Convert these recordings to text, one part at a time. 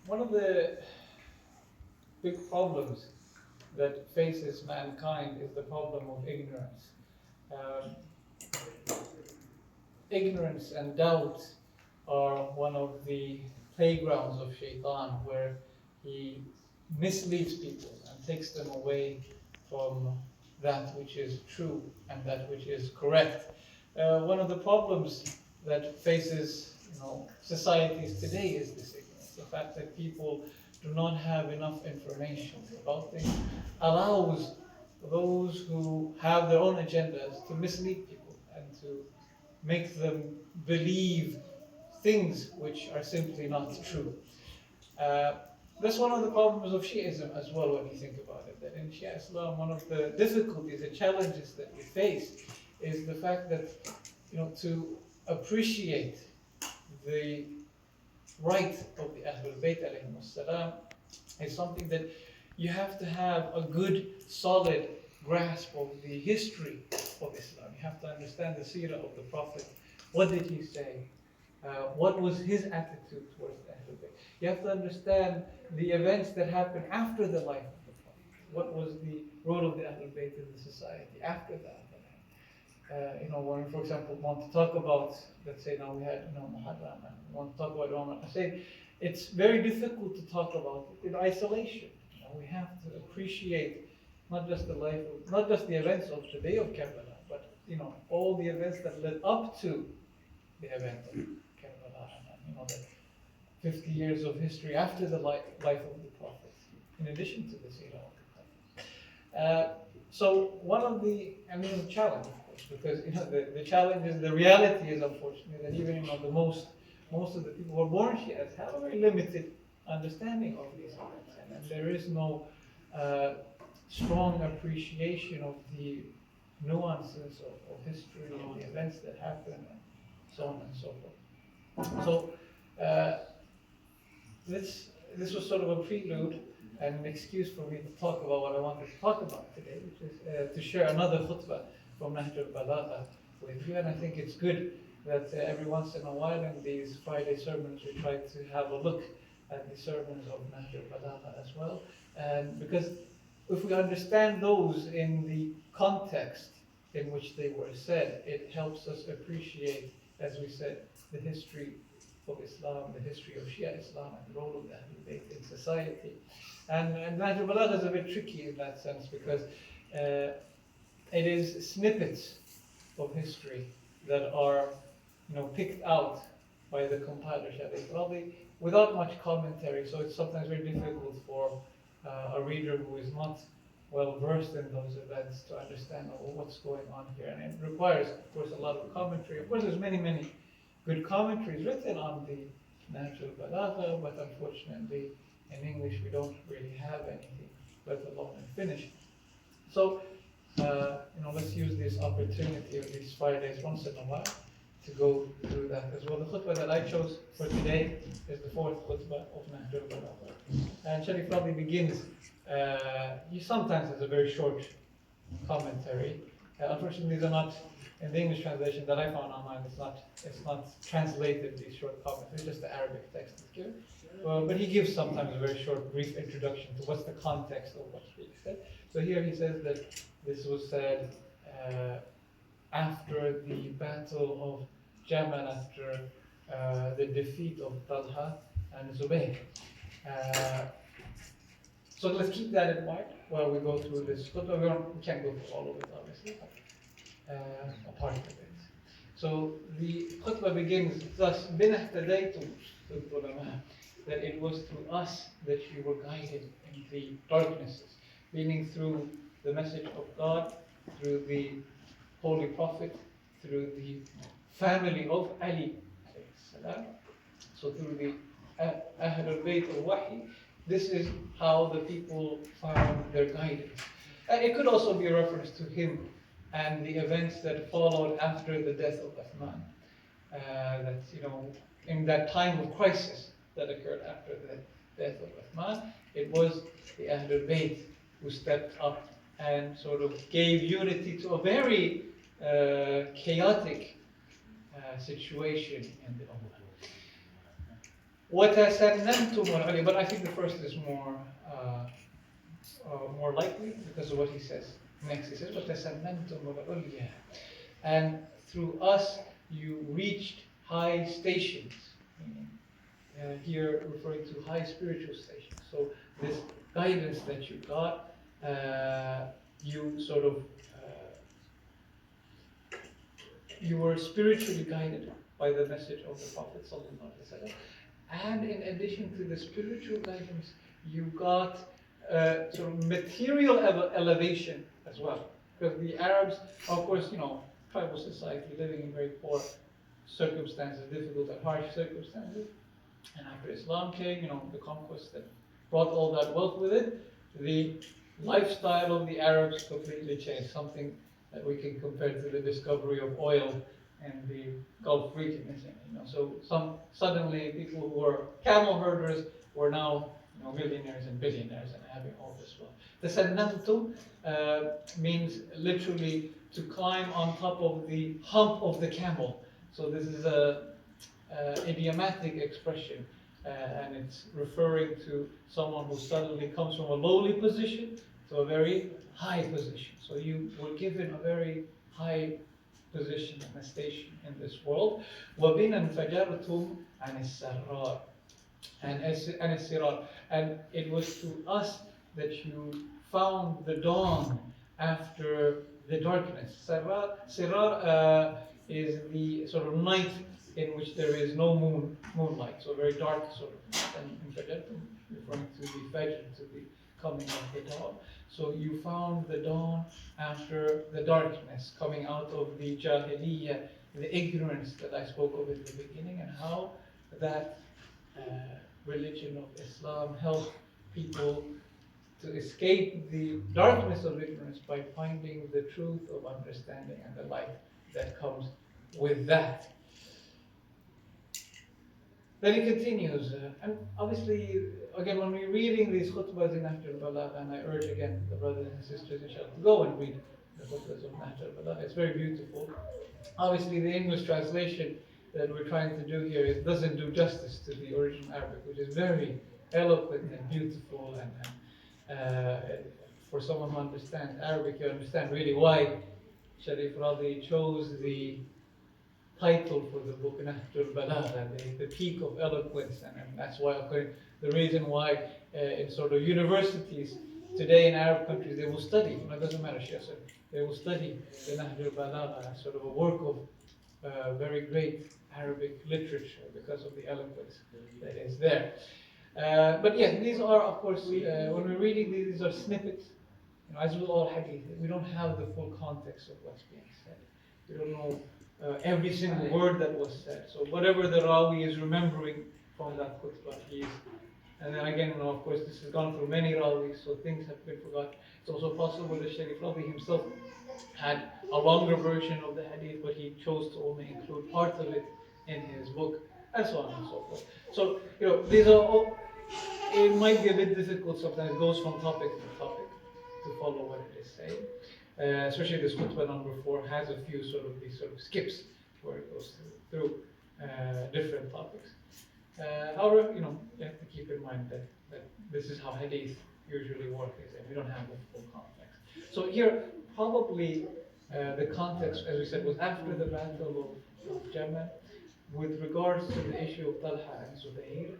One of the big problems that faces mankind is the problem of ignorance. Um, Ignorance and doubt are one of the playgrounds of Shaitan, where he misleads people and takes them away from that which is true and that which is correct. One of the problems that faces societies today is this ignorance. The fact that people do not have enough information about things allows those who have their own agendas to mislead people and to make them believe things which are simply not true. Uh, that's one of the problems of Shiism as well, when you think about it. That in Shia Islam, one of the difficulties, the challenges that we face, is the fact that to appreciate the right of the Ahlul Bayt alayhimus salam is something that you have to have a good, solid grasp of the history of Islam. You have to understand the seerah of the Prophet. What did he say? What was his attitude towards the Ahlul Bayt? You have to understand the events that happened after the life of the Prophet. What was the role of the Ahlul Bayt in the society after that? When, for example, we want to talk about, let's say now we had Muharram, and we want to talk about Ramadan. I say it's very difficult to talk about it in isolation. We have to appreciate not just the life, not just the events of the day of Karbala, but all the events that led up to the event of Karbala, and the 50 years of history after the life of the Prophet, in addition to the seerah of the Prophet. So one of the, challenge, of course, because the challenge is, the reality is, unfortunately, that even the most of the people who are born Shias have a very limited understanding of these events, and there is no strong appreciation of the nuances of history and the events that happen, and so on and so forth. So this was sort of a prelude and an excuse for me to talk about what I wanted to talk about today, which is to share another khutbah from Nahj al-Balagha with you. And I think it's good that every once in a while in these Friday sermons we try to have a look at the sermons of Nahj al-Balagha as well. And because if we understand those in the context in which they were said, it helps us appreciate, as we said, the history of Islam, the history of Shia Islam, and the role of the Ahlul Bayt in society. And Nahj al-Balagha is a bit tricky in that sense, because it is snippets of history that are picked out by the compiler Shaykh without much commentary, so it's sometimes very difficult for a reader who is not well versed in those events to understand what's going on here. And it requires, of course, a lot of commentary. Of course, there's many good commentaries written on the Nahj al-Balagha, but unfortunately in English we don't really have anything, let alone in Finnish. So let's use this opportunity of these Fridays once in a while to go through that as well. The khutbah that I chose for today is the fourth khutbah of Nahj al-Balagha. And Sharif Rabi begins, he sometimes has a very short commentary. Unfortunately, these are not, in the English translation that I found online, it's not translated, these short commentaries, just the Arabic text is given. But he gives sometimes a very short, brief introduction to what's the context of what's being said. So here he says that this was said after the battle of Jamal, after the defeat of Talha and Zubair. So let's keep that in mind while we go through this. But we can't go through all of it, obviously, but a part of it. So the khutbah begins, thus, بِنَا اهْتَدَيْتُمْ that it was through us that you were guided in the darknesses, meaning through the message of God, through the Holy Prophet, through the family of Ali, so through the Ahlul Bayt al-Wahi. This is how the people found their guidance. And it could also be a reference to him and the events that followed after the death of Uthman. That, in that time of crisis that occurred after the death of Uthman, it was the Ahlul Bayt who stepped up and sort of gave unity to a very chaotic situation in the Ummah. وَتَسَنَّمْتُمُ الْعُلْيَا. But I think the first is more likely because of what he says next. He says, وَتَسَنَّمْتُمُ الْعُلْيَا. And through us you reached high stations. Here referring to high spiritual stations. So this guidance that you got, you sort of you were spiritually guided by the message of the Prophet ﷺ. And in addition to the spiritual guidance, you got sort of material elevation as well. Because the Arabs, of course, tribal society, living in very poor circumstances, difficult and harsh circumstances. And after Islam came, the conquest that brought all that wealth with it, the lifestyle of the Arabs completely changed. Something that we can compare to the discovery of oil and the Gulf region. So suddenly people who were camel herders were now millionaires and billionaires and having all this wealth. Tasannamtum means literally to climb on top of the hump of the camel. So this is a idiomatic expression, and it's referring to someone who suddenly comes from a lowly position to a very high position. So you were given a very high position and a station in this world. وَبِنَا انْفَجَرْتُمْ عَنِ السَّرَّاءِ and السِّرَاء. And it was to us that you found the dawn after the darkness. Sirar is the sort of night in which there is no moonlight, so very dark sort of. And referring to the Fajr, to the coming of the dawn. So you found the dawn after the darkness, coming out of the Jahiliyyah, the ignorance that I spoke of in the beginning, and how that religion of Islam helped people to escape the darkness of ignorance by finding the truth of understanding and the light that comes with that. Then he continues, and obviously, again, when we're reading these khutbahs in Nahj al-Balagha, and I urge again the brothers and sisters, inshallah, to go and read the khutbahs of Nahj al-Balagha. It's very beautiful. Obviously, the English translation that we're trying to do here doesn't do justice to the original Arabic, which is very eloquent and beautiful, and for someone who understands Arabic, you understand really why Sharif Radi chose the title for the book Nahj al-Balagha, the peak of eloquence, and that's why, the reason why in sort of universities today in Arab countries they will study, it doesn't matter, they will study the Nahj al-Balagha as sort of a work of very great Arabic literature because of the eloquence that is there. But yeah, these are, of course, when we're reading these are snippets. As with all hadith, we don't have the full context of what's being said. We don't know every single word that was said. So whatever the Rawi is remembering from that khutbah, and then again, of course, this has gone through many Rawis, so things have been forgotten. It's also possible that Sharif Rawi himself had a longer version of the hadith, but he chose to only include part of it in his book, and so on and so forth. So, these are all, it might be a bit difficult sometimes, it goes from topic to topic to follow what it is saying. Especially this khutbah number 4 has a few these skips where it goes through different topics. However, you have to keep in mind that this is how hadith usually work, is that we don't have the full context. So here, probably the context, as we said, was after the battle of Jamal, with regards to the issue of Talha and Zubair,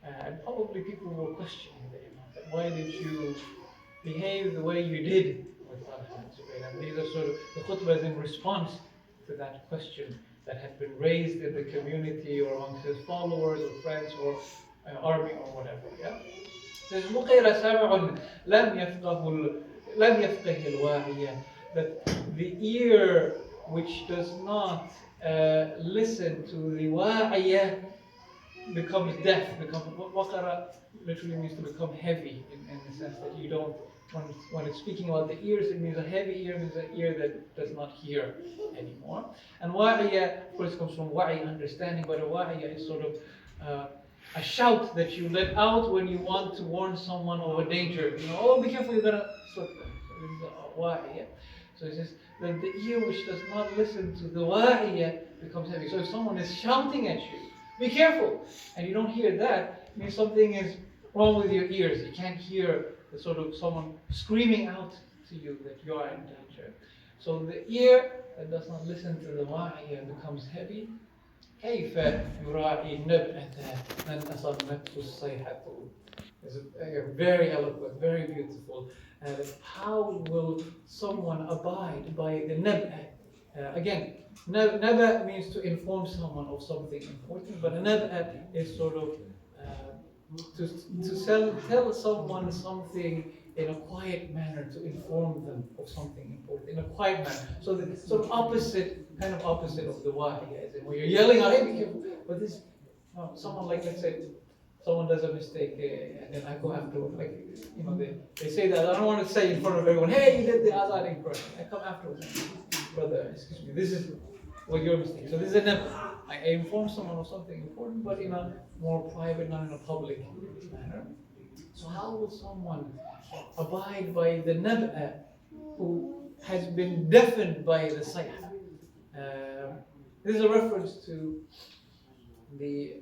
and probably people were questioning the Imam. Why did you behave the way you did with Talha and Zubair? And these are sort of the khutbahs in response to that question that had been raised in the community or amongst his followers or friends or army or whatever. Yeah. Says مُقِرَ سَمْعٌ لَمْ يَفْقِهِ الْوَاعِيَ, that the ear which does not listen to the wa'iyah becomes deaf. Waqara literally means to become heavy in the sense that you don't, when it's speaking about the ears, it means a heavy ear, means an ear that does not hear anymore. And wa'iyah, of course, comes from wa'i, understanding, but a wa'iyah is sort of a shout that you let out when you want to warn someone of a danger. Oh, be careful, you're gonna slip. So this is a wa'iyah. So it says that the ear which does not listen to the wa'iyah becomes heavy. So if someone is shouting at you, Be careful. And you don't hear that, it means something is wrong with your ears. You can't hear the sort of someone screaming out to you that you are in danger. So the ear that does not listen to the wa'i becomes heavy. كيف يراعي النبأة من أصابته الصيحة. It's very eloquent, very beautiful. How will someone abide by the nab'a? Again, nab'a means to inform someone of something important, but a nab'a is sort of to tell someone something in a quiet manner, to inform them of something important in a quiet manner. So the sort of kind of opposite of the why, as in where you're yelling out, hey, be careful. But this, someone like, let's say, someone does a mistake, and then I go afterwards. Like, they say that. I don't want to say in front of everyone, hey, you did the adhan incorrect. I come afterwards, brother, excuse me, this is what your mistake. So this is a never. I inform someone of something important, but in a more private, not in a public manner. So how will someone abide by the nab'a who has been deafened by the sayha? This is a reference to the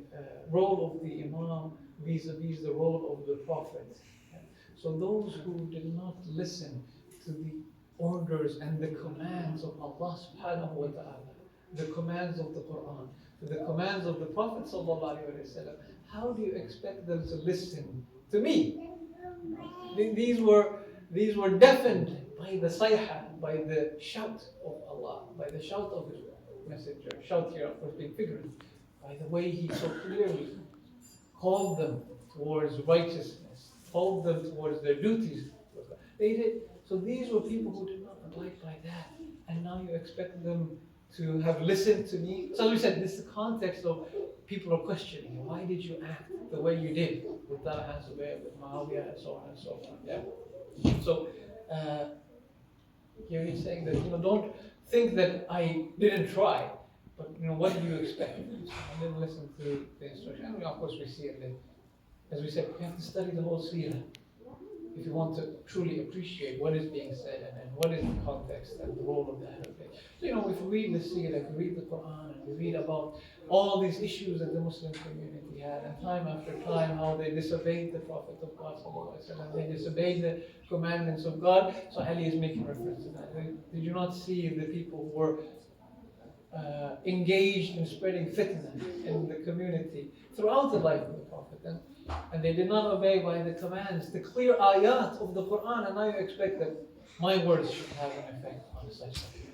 role of the Imam vis-a-vis the role of the Prophet. So those who did not listen to the orders and the commands of Allah subhanahu wa ta'ala, the commands of the Quran, to the commands of the Prophet sallallahu alaihi wasallam, how do you expect them to listen to me? These were deafened by the sayha, by the shout of Allah, by the shout of His messenger. Shout here, of course, being figurative, by the way He so clearly called them towards righteousness, called them towards their duties. They did. So these were people who did not abide by that, and now you expect them to have listened to me. So as we said, this is the context of people are questioning, why did you act the way you did with Talha and Zubair, with Muawiyah, and so on and so on. Yeah. So here he's saying that don't think that I didn't try, but what do you expect? I didn't listen to the instruction. And of course we see it. As we said, we have to study the whole seerah if you want to truly appreciate what is being said and what is the context and the role of the Ahlul Bayt. So if we read the seerah, if we read the Quran, and we read about all these issues that the Muslim community had, and time after time how they disobeyed the Prophet of God, they disobeyed the commandments of God. So Ali is making reference to that. Did you not see the people who were engaged in spreading fitna in the community throughout the life of the Prophet? And they did not obey by the commands, the clear ayat of the Quran, and now you expect that my words should have an effect on such people.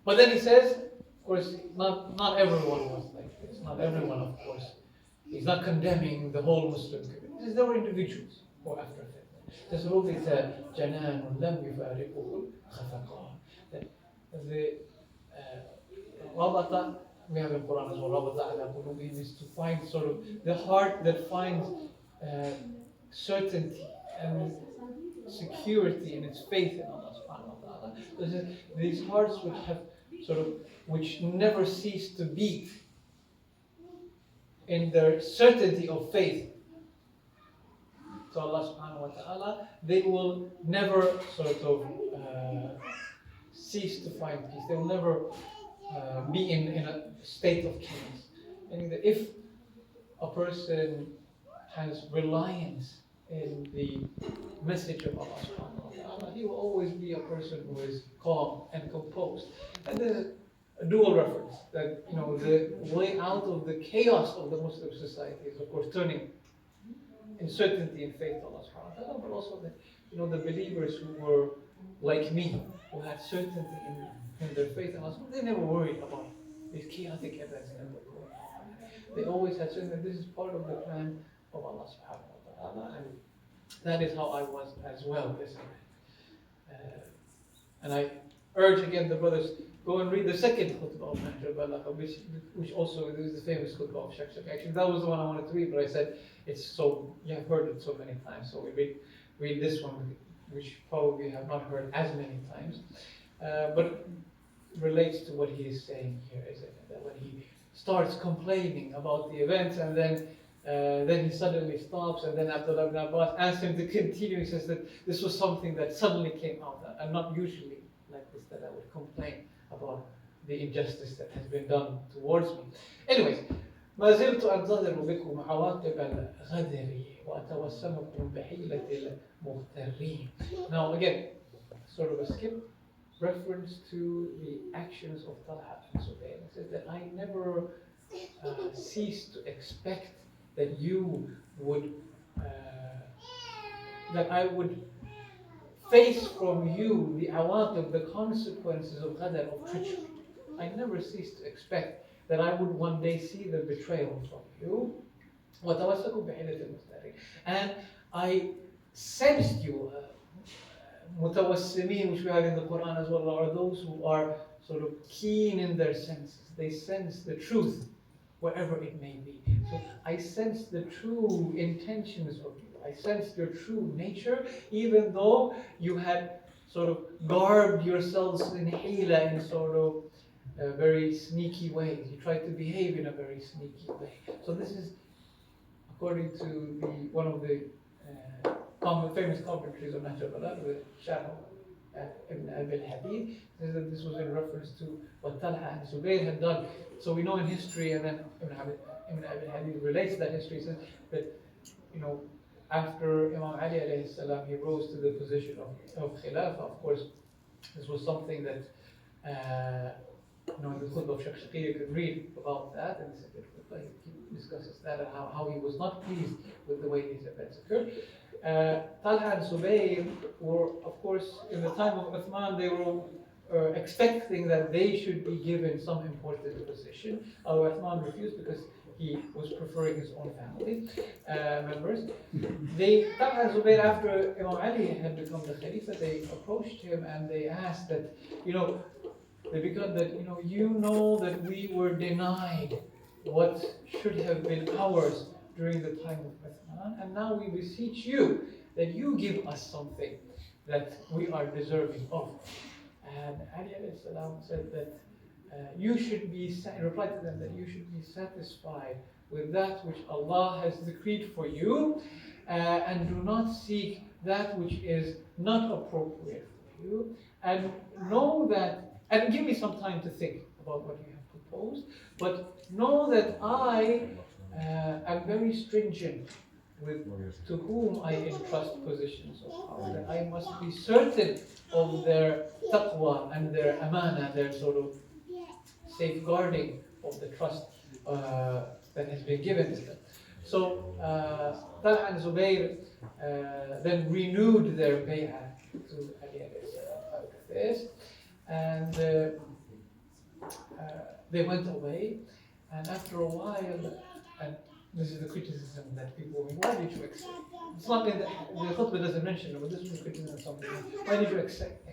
But then he says, of course, not everyone was like this. Not everyone, of course. He's not condemning the whole Muslim community. There were individuals who were after fitna. There's رُبِّتَ جَنَانٌ لَمْ يُفَارِقُهُ خَفَقًا. The rabata, we have in Quran as well, rabata ala qulubihim, is to find sort of the heart that finds certainty and security in its faith in Allah subhanahu wa ta'ala. These hearts which never cease to beat in their certainty of faith to Allah subhanahu wa ta'ala, they will never cease to find peace. They will never be in a state of chaos. Meaning that if a person has reliance in the message of Allah subhanahu wa ta'ala, he will always be a person who is calm and composed. And there's a dual reference that the way out of the chaos of the Muslim society is, of course, turning in certainty and faith to Allah subhanahu wa ta'ala, but also that the believers who were like me, who had certainty in their faith in Allah, they never worried about these chaotic events that were going on. They always had certainty that this is part of the plan of Allah subhanahu wa ta'ala, and that is how I was as well. And I urge again the brothers, go and read the second khutbah of Nahj al-Balagha, which also is the famous khutbah of Shaykh Shafi. Actually, that was the one I wanted to read, but I said you have heard it so many times, so we read this one, which probably you have not heard as many times, but relates to what he is saying here, is that when he starts complaining about the events, and then he suddenly stops, and then Abdullah ibn Abbas asks him to continue. He says that this was something that suddenly came out, and not usually like this, that I would complain about the injustice that has been done towards me. Anyways, ما زلت أنتظر بكم عواقب الغدر وأتوسمكم بحيلة المغترين. Now again, sort of a skip reference to the actions of Talha and Zubair. It says that I never ceased to expect that you would, that I would face from you the awaqib, the consequences of ghadar, of treachery. I never ceased to expect that I would one day see the betrayal from you. And I sensed you, mutawassimin, which we have in the Quran as well, are those who are sort of keen in their senses. They sense the truth, wherever it may be. So I sense the true intentions of you. I sensed your true nature, even though you had sort of garbed yourselves in hila, in sort of very sneaky ways. You tried to behave in a very sneaky way. So this is according to one of the famous commentaries on Nahj al-Balagh, the Sharh Ibn Abi al-Hadid, says that this was in reference to what Talha and Zubair had done. So we know in history, and then Ibn Abi al-Hadid relates that history, says that, you know, after Imam Ali alayhi salam, he rose to the position of Khilafah. Of course, this was something that, you know, in the khutbah of Shaykh Shaqir, you can read about that, and he discusses that and how he was not pleased with the way these events occurred. Talha and Zubair were, of course, in the time of Uthman, they were expecting that they should be given some important position. Uthman refused because he was preferring his own family members. Talha and Zubair, after Imam Ali had become the Khalifa, they approached him and they asked that, you know, you know that we were denied what should have been ours during the time of Uthman, and now we beseech you that you give us something that we are deserving of. And Ali alayhi salam said that you should be, replied to them that you should be satisfied with that which Allah has decreed for you, and do not seek that which is not appropriate for you, and know that, and give me some time to think about what you have proposed, but know that I am very stringent with to whom I entrust positions of power, that I must be certain of their taqwa and their amana, their sort of safeguarding of the trust that has been given to them. So Talha and Zubair then renewed their bay'ah to Ali out of this, and they went away, and after a while, and this is the criticism that people make, why did you accept? It's not in the khutbah doesn't mention it, but this is the criticism of something. Why did you accept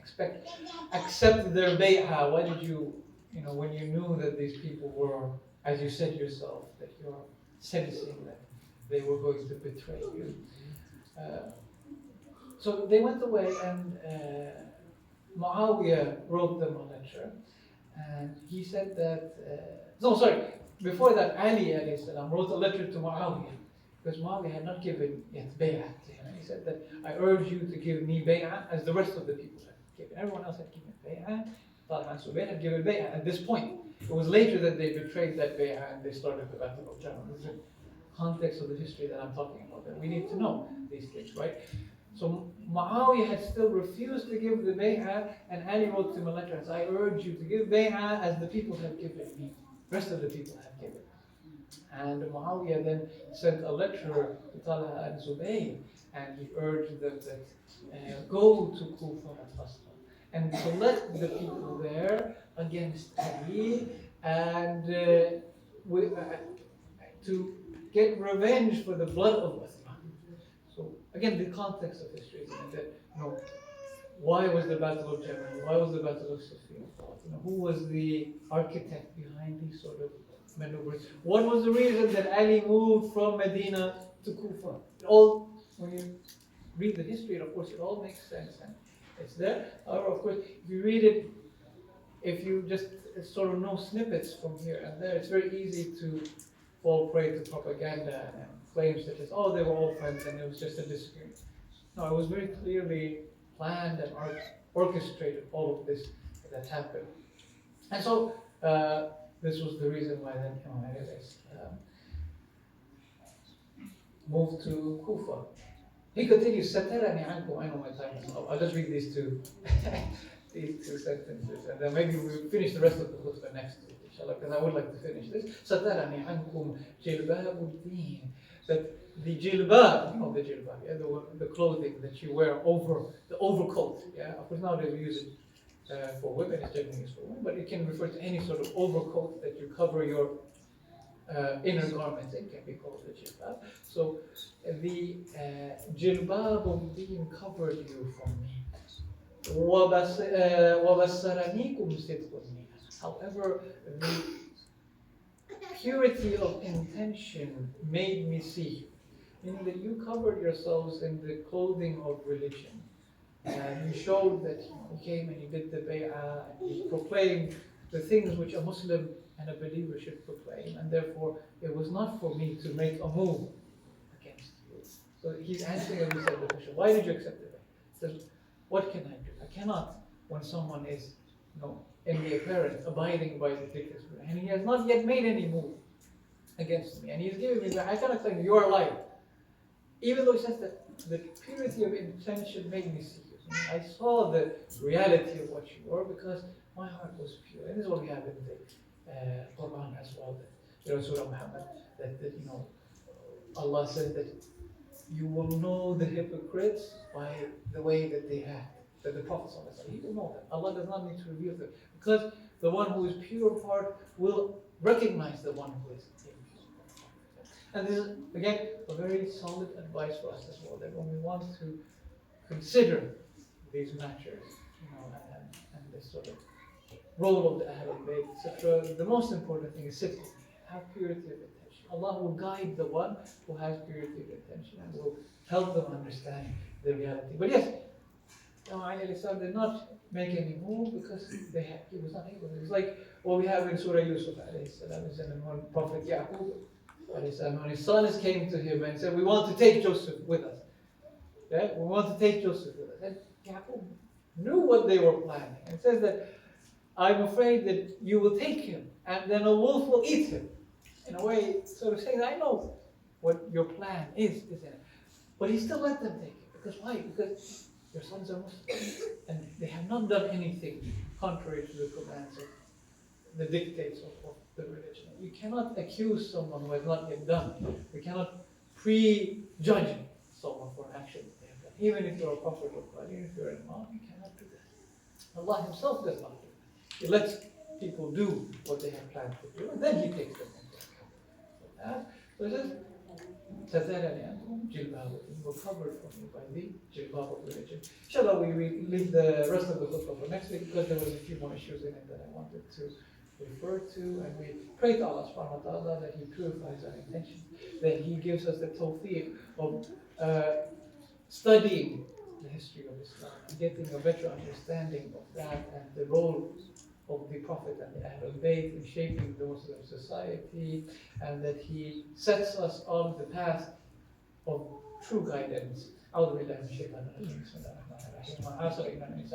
their bay'ah? Why did you, when you knew that these people were, as you said yourself, that you're sensing that they were going to betray you? So they went away, and Muawiyah wrote them a letter, and he said that, before that, Ali alayhi salam wrote a letter to Muawiyah, because Muawiyah had not given yet bay'ah to him. And he said that, I urge you to give me bay'ah as the rest of the people had given. Everyone else had given bay'ah. Talha and Zubair had given bay'ah at this point. It was later that they betrayed that bay'ah and they started the battle of Jamal. This is the context of the history that I'm talking about. And we need to know these things, right? So Muawiyah had still refused to give the bay'ah, and Ali wrote to him a letter and said, I urge you to give bay'ah as the people have given me. The rest of the people have given. And Muawiyah then sent a letter to Talha and Zubayr, and he urged them that go to Kufa and Basra and select the people there against Ali, and to get revenge for the blood of Uthman. So again, the context of history is that, why was the Battle of Jamal? Why was the Battle of Siffin fought? Who was the architect behind these sort of maneuvers? What was the reason that Ali moved from Medina to Kufa? When you read the history, of course, it all makes sense and it's there. However, of course, if you read it, if you just sort of know snippets from here and there, it's very easy to fall prey to propaganda and claims such as, they were all friends and it was just a disagreement. No, it was very clearly planned and orchestrated, all of this that happened. And so This was the reason why then Imam moved to Kufa. He continues, "Satarani ankum." I know my time is up. I'll just read these two, these two sentences, and then maybe we'll finish the rest of the khutbah next week, inshallah, because I would like to finish this. "Satarani ankum jilbabuddin." That the jilbab, you know the jilbab, yeah, the clothing that you wear over, the overcoat, yeah. Of course nowadays we use it for women, it's generally used for women, but it can refer to any sort of overcoat that you cover your inner garments. It can be called a jilbab. So the jilbab of being covered you from me. وَبَصَّرَنِيكُمْ صِدْقُ النِّيَّةِ. However, the purity of intention made me see you. Meaning that you covered yourselves in the clothing of religion. And you showed that you came and you did the bay'ah and you proclaimed the things which a Muslim and a believer should proclaim. And therefore, it was not for me to make a move against you. So he's answering as we said the question, why did you accept the bay'ah? He says, what can I do? I cannot, when someone is, in the apparent, abiding by the dictates, and he has not yet made any move against me, and he's giving me that, I cannot claim you are lying. Even though he says that the purity of intention made me see you. I saw the reality of what you were because my heart was pure. And this is what we have in the Quran as well. Surah Muhammad, that Allah says that you will know the hypocrites by the way that they act. That the Prophet he will know that. Allah does not need to reveal them. Because the one who is pure of heart will recognize the one who is impure. And this is, again, a very solid advice for us as well, that when we want to consider these matters, and this sort of role of the Ahlul Bayt, etc., the most important thing is sidq, have purity of intention. Allah will guide the one who has purity of intention and will help them understand the reality. But yes, Ali did not make any move because he was not able. It was like what we have in Surah Yusuf, and when Prophet Yaqub, when his sons came to him and said, we want to take Joseph with us. Yeah? We want to take Joseph with us. And Yaqub knew what they were planning. And says that, I'm afraid that you will take him and then a wolf will eat him. In a way, sort of saying, I know what your plan is, isn't it? But he still let them take him. Because why? Because your sons are Muslims. And they have not done anything contrary to the commands of the dictates of the religion. You cannot accuse someone who has not yet done. You cannot prejudge someone for an action that they have done. Even if you're a prophet of God, even if you're an Imam, you cannot do that. Allah Himself does not do that. He lets people do what they have planned to do, and then He takes them into account. So it says, we're covered from you by the jilbab of religion. Inshallah, we leave the rest of the khutbah for next week because there was a few more issues in it that I wanted to refer to, and we pray to Allah subhanahu wa ta'ala that He purifies our intention, that He gives us the tawfiq of studying the history of Islam and getting a better understanding of that and the role of the Prophet and the Ahlul Bayt in shaping the Muslim society, and that He sets us on the path of true guidance. أعوذ بالله من الشيطان الرجيم. بسم الله الرحمن الرحيم.